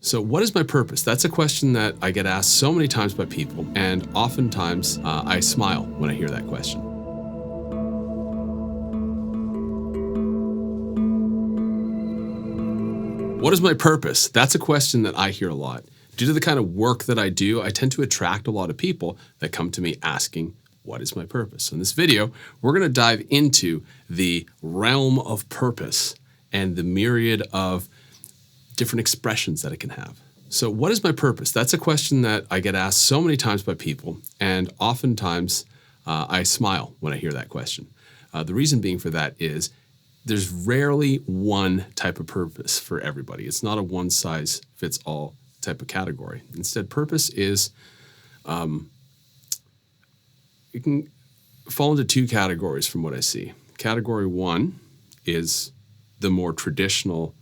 So what is my purpose? That's a question that I get asked so many times by people, and oftentimes I smile when I hear that question. What is my purpose? That's a question that I hear a lot. Due to the kind of work that I do, I tend to attract a lot of people that come to me asking, what is my purpose? So in this video, we're going to dive into the realm of purpose and the myriad of different expressions that it can have. So what is my purpose? That's a question that I get asked so many times by people, and oftentimes I smile when I hear that question. The reason being for that is there's rarely one type of purpose for everybody. It's not a one-size-fits-all type of category. Instead, purpose is, it can fall into two categories from what I see. Category one is the more traditional,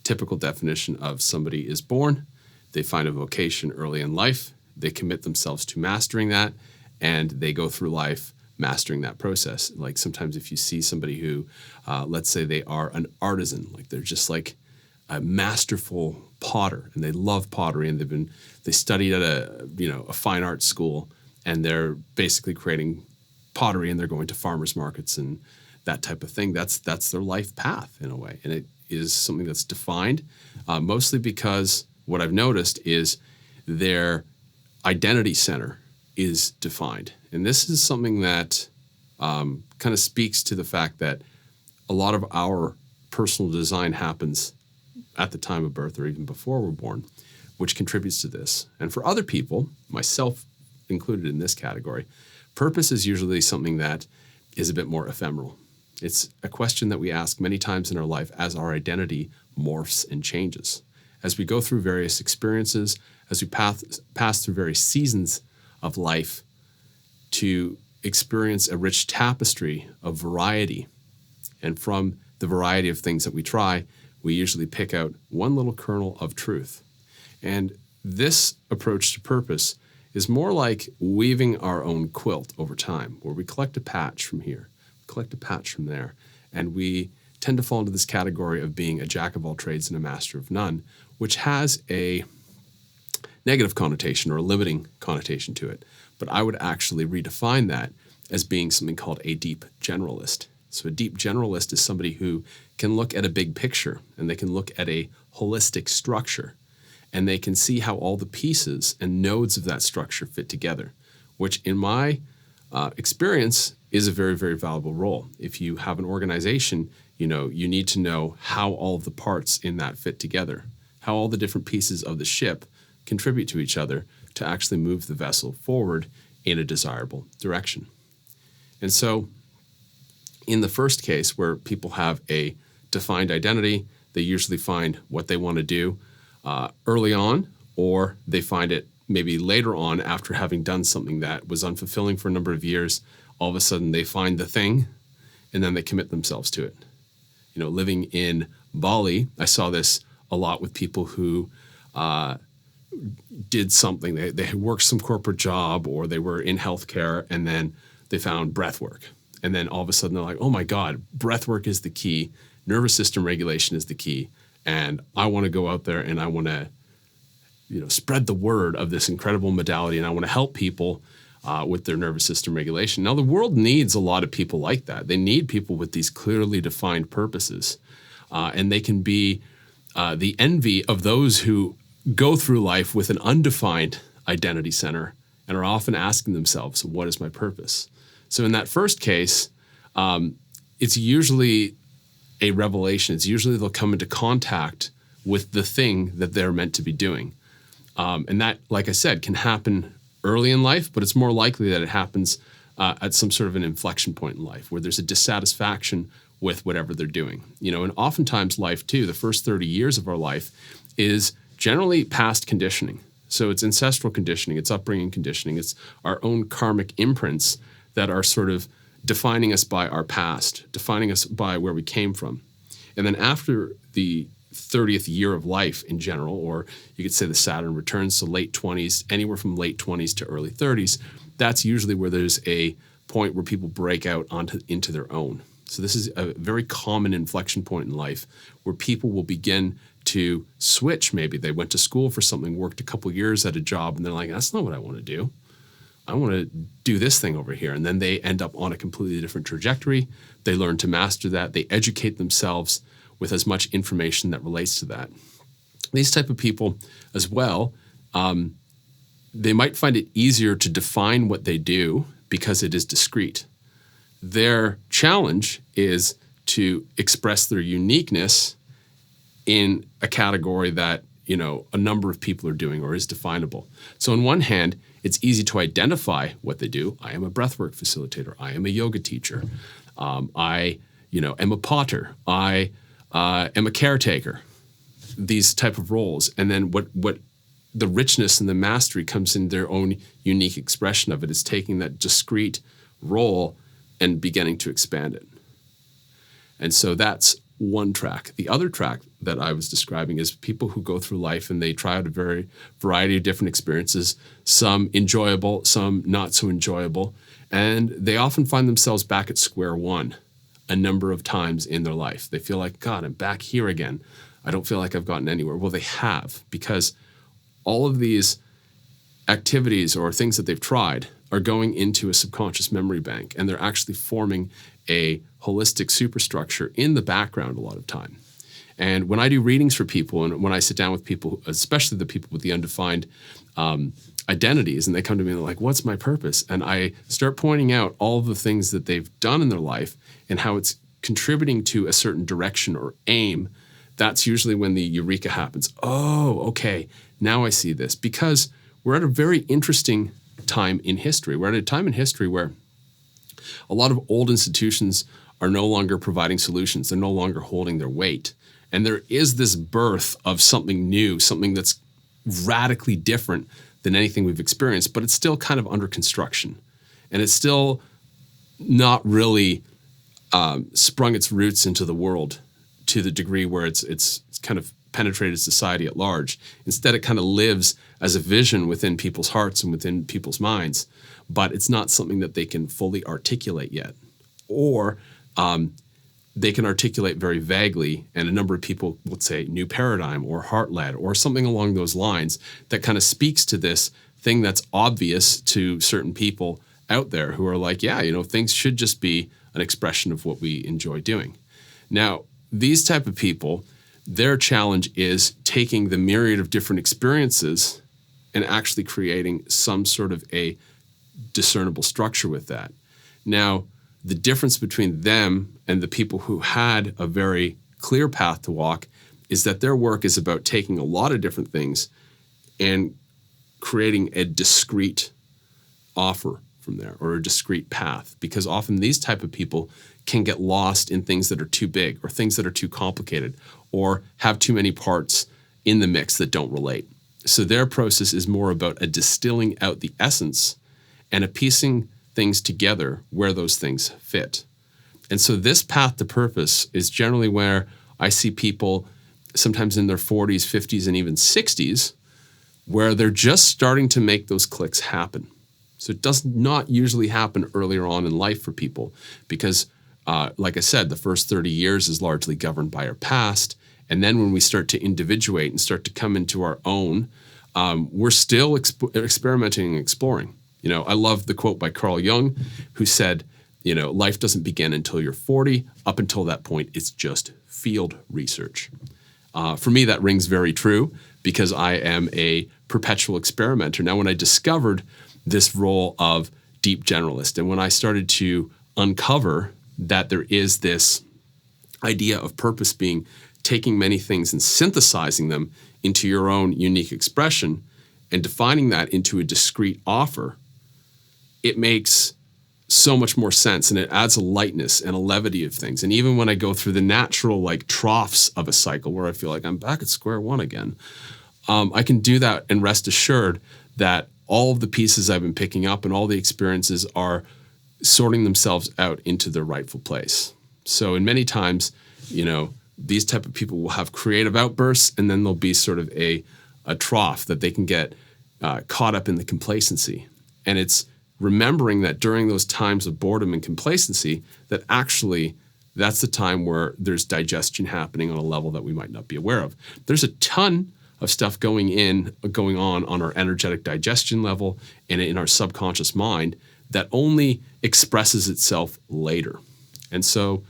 typical definition of somebody is born, they find a vocation early in life, they commit themselves to mastering that, and they go through life mastering that process. Like sometimes if you see somebody who, let's say they are an artisan, like they're just like a masterful potter and they love pottery and they studied at a fine arts school and they're basically creating pottery and they're going to farmers markets and that type of thing. That's their life path in a way. And it is something that's defined mostly because what I've noticed is their identity center is defined. And this is something that kind of speaks to the fact that a lot of our personal design happens at the time of birth or even before we're born, which contributes to this. And for other people, myself included in this category, purpose is usually something that is a bit more ephemeral. It's a question that we ask many times in our life as our identity morphs and changes. As we go through various experiences, as we pass through various seasons of life to experience a rich tapestry of variety. And from the variety of things that we try, we usually pick out one little kernel of truth. And this approach to purpose is more like weaving our own quilt over time, where we collect a patch from here, collect a patch from there, and we tend to fall into this category of being a jack of all trades and a master of none, which has a negative connotation or a limiting connotation to it. But I would actually redefine that as being something called a deep generalist. So a deep generalist is somebody who can look at a big picture and they can look at a holistic structure and they can see how all the pieces and nodes of that structure fit together, which in my experience is a very, very valuable role. If you have an organization, you need to know how all of the parts in that fit together, how all the different pieces of the ship contribute to each other to actually move the vessel forward in a desirable direction. And so in the first case where people have a defined identity, they usually find what they want to do early on, or they find it maybe later on after having done something that was unfulfilling for a number of years. All of a sudden they find the thing and then they commit themselves to it. Living in Bali, I saw this a lot with people who did something. They worked some corporate job or they were in healthcare and then they found breath work. And then all of a sudden they're like, oh my God, breath work is the key. Nervous system regulation is the key. And I want to go out there and I want to, spread the word of this incredible modality. And I want to help people with their nervous system regulation. Now, the world needs a lot of people like that. They need people with these clearly defined purposes. And they can be the envy of those who go through life with an undefined identity center and are often asking themselves, what is my purpose? So in that first case, it's usually a revelation. It's usually they'll come into contact with the thing that they're meant to be doing. And that, like I said, can happen early in life, but it's more likely that it happens at some sort of an inflection point in life where there's a dissatisfaction with whatever they're doing. And oftentimes life too, the first 30 years of our life is generally past conditioning. So it's ancestral conditioning, it's upbringing conditioning, it's our own karmic imprints that are sort of defining us by our past, defining us by where we came from. And then after the 30th year of life in general, or you could say the Saturn returns, so late 20s, anywhere from late 20s to early 30s, that's usually where there's a point where people break out into their own. So this is a very common inflection point in life where people will begin to switch. Maybe they went to school for something, worked a couple years at a job, and they're like, that's not what I want to do. I want to do this thing over here. And then they end up on a completely different trajectory. They learn to master that. They educate themselves with as much information that relates to that. These type of people as well, they might find it easier to define what they do because it is discrete. Their challenge is to express their uniqueness in a category that, a number of people are doing or is definable. So on one hand, it's easy to identify what they do. I am a breathwork facilitator. I am a yoga teacher. I am a potter. I am a caretaker. These type of roles. And then what the richness and the mastery comes in their own unique expression of it is taking that discrete role and beginning to expand it. And so that's one track. The other track that I was describing is people who go through life and they try out a variety of different experiences, some enjoyable, some not so enjoyable, and they often find themselves back at square one a number of times in their life. They feel like, God, I'm back here again. I don't feel like I've gotten anywhere. Well, they have, because all of these activities or things that they've tried are going into a subconscious memory bank, and they're actually forming a holistic superstructure in the background a lot of time. And when I do readings for people, and when I sit down with people, especially the people with the undefined identities, and they come to me and they're like, what's my purpose? And I start pointing out all the things that they've done in their life and how it's contributing to a certain direction or aim. That's usually when the eureka happens. Oh, okay, now I see this. Because we're at a very interesting time in history. We're at a time in history where a lot of old institutions are no longer providing solutions. They're no longer holding their weight. And there is this birth of something new, something that's radically different than anything we've experienced, but it's still kind of under construction. And it's still not really sprung its roots into the world to the degree where it's kind of penetrated society at large. Instead, it kind of lives as a vision within people's hearts and within people's minds, but it's not something that they can fully articulate yet. Or they can articulate very vaguely, and a number of people would say new paradigm or heart-led or something along those lines that kind of speaks to this thing that's obvious to certain people out there who are like, yeah, things should just be an expression of what we enjoy doing. Now, these type of people, their challenge is taking the myriad of different experiences and actually creating some sort of a discernible structure with that. Now, the difference between them and the people who had a very clear path to walk is that their work is about taking a lot of different things and creating a discrete offer from there, or a discrete path, because often these type of people can get lost in things that are too big or things that are too complicated or have too many parts in the mix that don't relate. So their process is more about a distilling out the essence and a piecing things together where those things fit. And so this path to purpose is generally where I see people sometimes in their 40s, 50s, and even 60s, where they're just starting to make those clicks happen. So it does not usually happen earlier on in life for people because, like I said, the first 30 years is largely governed by our past. And then when we start to individuate and start to come into our own, we're still experimenting and exploring. I love the quote by Carl Jung, who said, life doesn't begin until you're 40. Up until that point, it's just field research. For me, that rings very true because I am a perpetual experimenter. Now, when I discovered this role of deep generalist, and when I started to uncover that there is this idea of purpose being taking many things and synthesizing them into your own unique expression and defining that into a discrete offer, it makes so much more sense, and it adds a lightness and a levity of things. And even when I go through the natural troughs of a cycle where I feel like I'm back at square one again, I can do that and rest assured that all of the pieces I've been picking up and all the experiences are sorting themselves out into their rightful place. So in many times, these type of people will have creative outbursts, and then there'll be sort of a trough that they can get caught up in the complacency. And it's remembering that during those times of boredom and complacency, that actually that's the time where there's digestion happening on a level that we might not be aware of. There's a ton of stuff going on our energetic digestion level and in our subconscious mind that only expresses itself later. And so,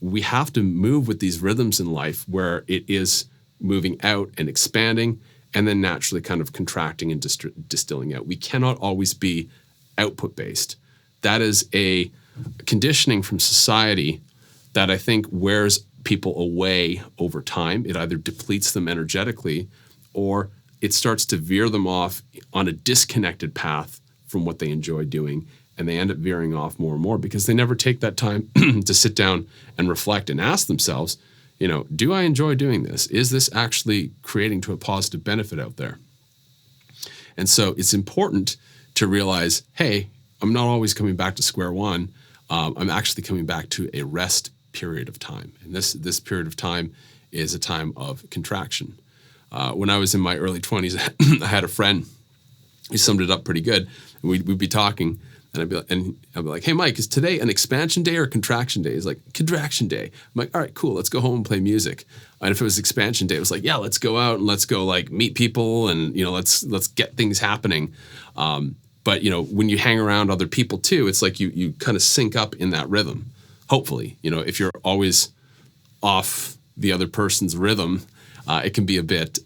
we have to move with these rhythms in life where it is moving out and expanding and then naturally kind of contracting and distilling out. We cannot always be output based. That is a conditioning from society that I think wears people away over time. It either depletes them energetically or it starts to veer them off on a disconnected path from what they enjoy doing. And they end up veering off more and more because they never take that time to sit down and reflect and ask themselves, do I enjoy doing this? Is this actually creating to a positive benefit out there? And so it's important to realize, hey, I'm not always coming back to square one. I'm actually coming back to a rest period of time. And this period of time is a time of contraction. When I was in my early 20s, I had a friend who summed it up pretty good. We'd be talking, and I'd be like, hey, Mike, is today an expansion day or a contraction day? He's like, contraction day. I'm like, all right, cool, let's go home and play music. And if it was expansion day, it was like, yeah, let's go out and let's go like meet people and, let's get things happening. But, when you hang around other people too, it's like you kind of sync up in that rhythm. Hopefully, if you're always off the other person's rhythm, it can be a bit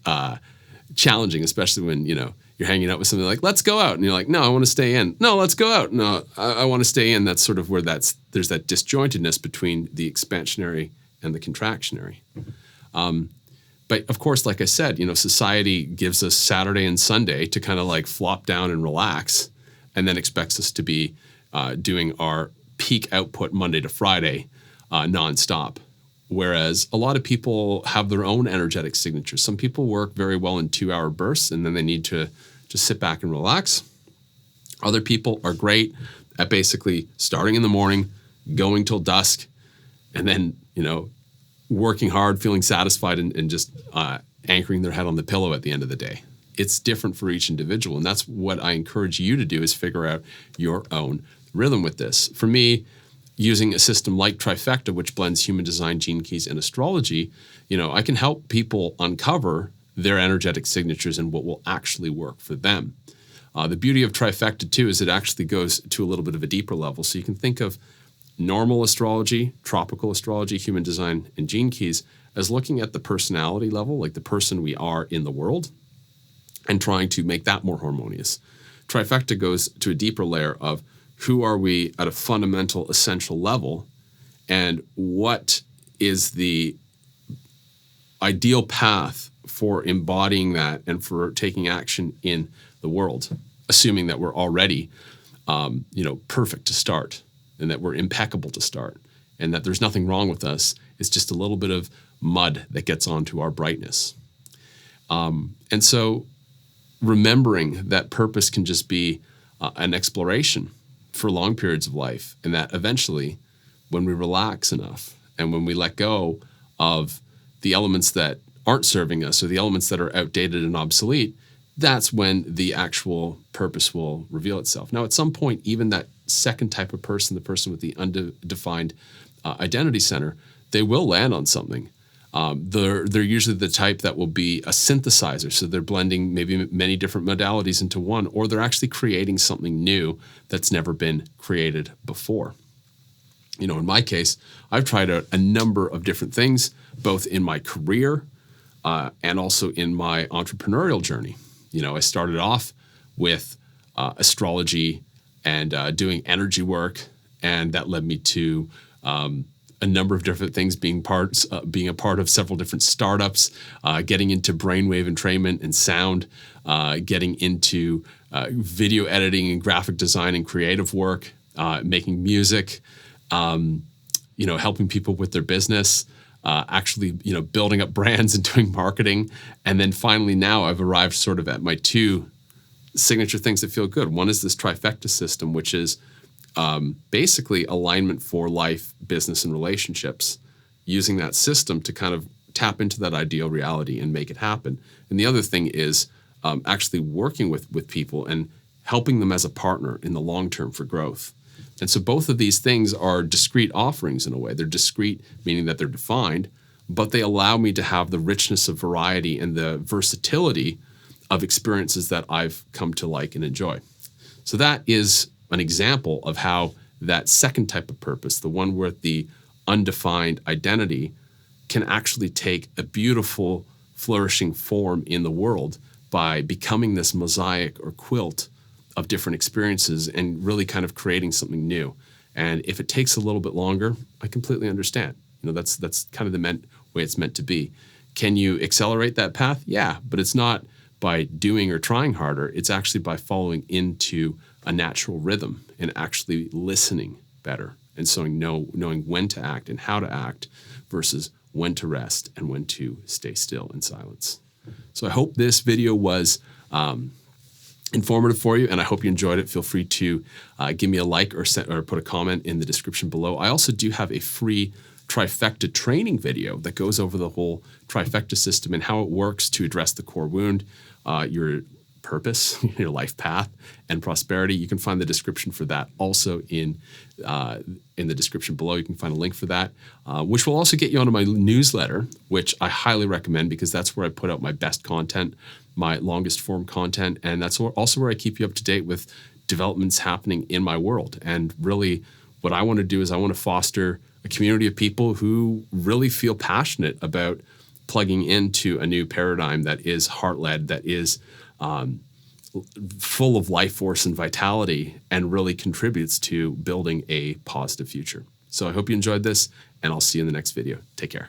challenging, especially when, you're hanging out with somebody like, let's go out. And you're like, no, I want to stay in. No, let's go out. No, I want to stay in. That's sort of where there's that disjointedness between the expansionary and the contractionary. But of course, like I said, society gives us Saturday and Sunday to kind of like flop down and relax and then expects us to be doing our peak output Monday to Friday nonstop. Whereas a lot of people have their own energetic signatures. Some people work very well in 2-hour bursts and then they need to just sit back and relax. Other people are great at basically starting in the morning, going till dusk, and then, working hard, feeling satisfied, and just anchoring their head on the pillow at the end of the day. It's different for each individual. And that's what I encourage you to do, is figure out your own rhythm with this. For me, using a system like Trifecta, which blends human design, gene keys, and astrology, I can help people uncover their energetic signatures and what will actually work for them. The beauty of Trifecta, too, is it actually goes to a little bit of a deeper level. So you can think of normal astrology, tropical astrology, human design, and gene keys as looking at the personality level, like the person we are in the world, and trying to make that more harmonious. Trifecta goes to a deeper layer of who are we at a fundamental, essential level, and what is the ideal path for embodying that and for taking action in the world, assuming that we're already, perfect to start and that we're impeccable to start and that there's nothing wrong with us. It's just a little bit of mud that gets onto our brightness. And so remembering that purpose can just be an exploration for long periods of life, and that eventually when we relax enough and when we let go of the elements that aren't serving us or the elements that are outdated and obsolete, that's when the actual purpose will reveal itself. Now, at some point, even that second type of person, the person with the undefined identity center, they will land on something. They're usually the type that will be a synthesizer. So they're blending maybe many different modalities into one, or they're actually creating something new that's never been created before. In my case, I've tried a number of different things, both in my career and also in my entrepreneurial journey. I started off with astrology and doing energy work, and that led me to a number of different things, being a part of several different startups, getting into brainwave entrainment and sound, getting into video editing and graphic design and creative work, making music, helping people with their business, actually, building up brands and doing marketing. And then finally now I've arrived sort of at my two signature things that feel good. One is this Trifecta system, which is basically alignment for life, business, and relationships, using that system to kind of tap into that ideal reality and make it happen. And the other thing is actually working with people and helping them as a partner in the long term for growth. And so both of these things are discrete offerings in a way. They're discrete, meaning that they're defined, but they allow me to have the richness of variety and the versatility of experiences that I've come to like and enjoy. So that is an example of how that second type of purpose, the one with the undefined identity, can actually take a beautiful, flourishing form in the world by becoming this mosaic or quilt of different experiences and really kind of creating something new. And if it takes a little bit longer, I completely understand. That's kind of the way it's meant to be. Can you accelerate that path? Yeah, but it's not by doing or trying harder. It's actually by following into a natural rhythm and actually listening better. And so knowing when to act and how to act versus when to rest and when to stay still in silence. So I hope this video was informative for you, and I hope you enjoyed it. Feel free to give me a like or put a comment in the description below. I also do have a free trifecta training video that goes over the whole trifecta system and how it works to address the core wound, your purpose, your life path, and prosperity. You can find the description for that also in the description below. You can find a link for that, which will also get you onto my newsletter, which I highly recommend because that's where I put out my best content, my longest form content, and that's also where I keep you up to date with developments happening in my world. And really what I want to do is I want to foster a community of people who really feel passionate about plugging into a new paradigm that is heart-led, that is full of life force and vitality, and really contributes to building a positive future. So I hope you enjoyed this, and I'll see you in the next video. Take care.